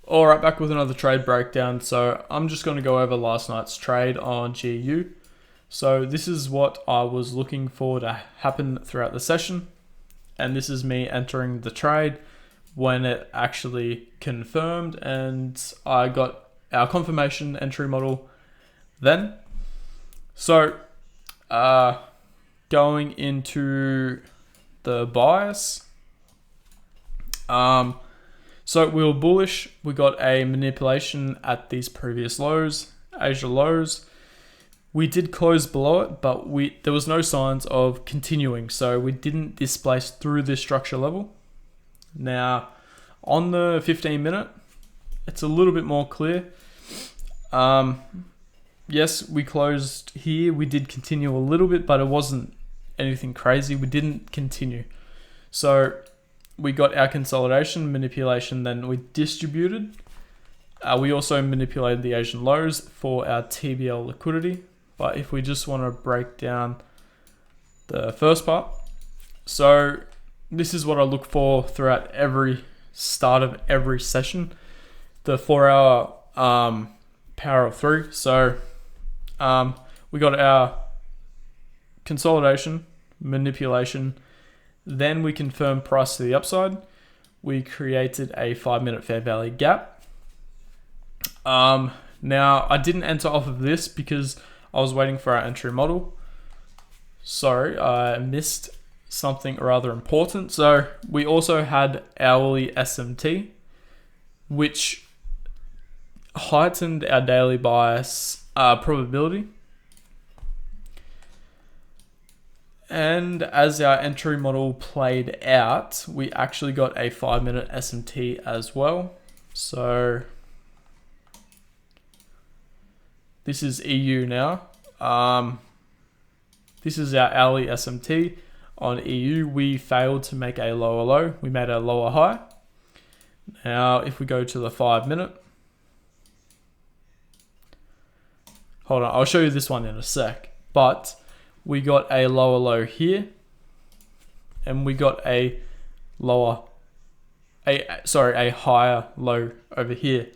Alright, back with another trade breakdown. So I'm just going to go over last night's trade on GU. So this is what I was looking for to happen throughout the session. And this is me entering the trade when it actually confirmed, and I got our confirmation entry model then. So going into the bias, so we were bullish. We got a manipulation at these previous lows, Asia lows. We did close below it, but there was no signs of continuing, so we didn't displace through this structure level. Now, on the 15 minute, it's a little bit more clear. Yes, we closed here. We did continue a little bit, but it wasn't anything crazy. We didn't continue. So we got our consolidation, manipulation, then we distributed. We also manipulated the Asian lows for our TBL liquidity. But if we just want to break down the first part. So this is what I look for throughout every start of every session. The 4 hour power of 3. So we got our consolidation, manipulation, then we confirmed price to the upside. We created a 5 minute fair value gap. Now I didn't enter off of this because I was waiting for our entry model. Sorry, I missed something rather important. So we also had hourly SMT, which heightened our daily bias probability. And as our entry model played out, we actually got a 5 minute SMT as well. So this is EU now. This is our hourly SMT. On EU, we failed to make a lower low. We made a lower high. Now, if we go to the 5 minute. Hold on, I'll show you this one in a sec. But we got a lower low here. And we got a higher low over here.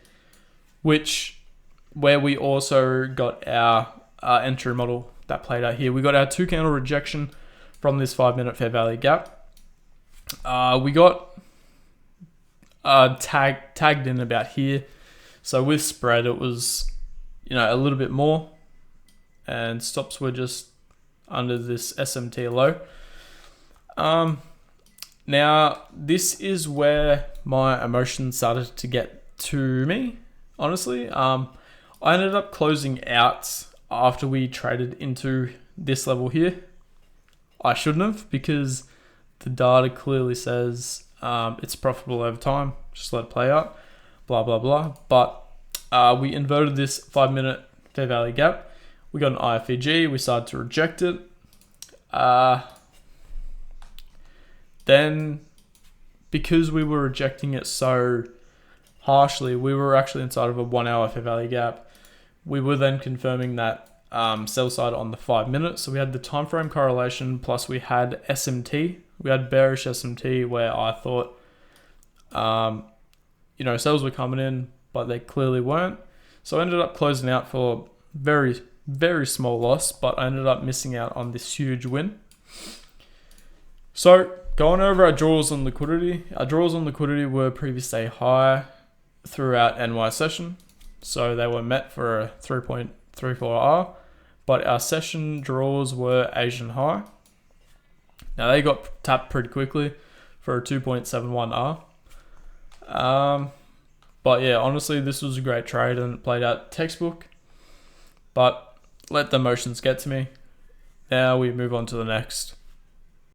Where we also got our entry model that played out here. We got our 2 candle rejection from this 5 minute fair value gap. We got tagged in about here. So with spread, it was, a little bit more, and stops were just under this SMT low. Now this is where my emotions started to get to me, honestly. I ended up closing out after we traded into this level here. I shouldn't have, because the data clearly says it's profitable over time. Just let it play out, blah, blah, blah. But we inverted this 5 minute fair value gap. We got an IFEG. We started to reject it. Then, because we were rejecting it so harshly, we were actually inside of a 1 hour fair value gap. We were then confirming that sell side on the 5 minutes. So we had the time frame correlation, plus we had SMT. We had bearish SMT where I thought, sales were coming in, but they clearly weren't. So I ended up closing out for very, very small loss, but I ended up missing out on this huge win. So going over our draws on liquidity. Our draws on liquidity were previous day high throughout NY session. So they were met for a 3.34R, but our session draws were Asian high. Now they got tapped pretty quickly for a 2.71R. But yeah, honestly, this was a great trade and it played out textbook, but let the emotions get to me. Now we move on to the next.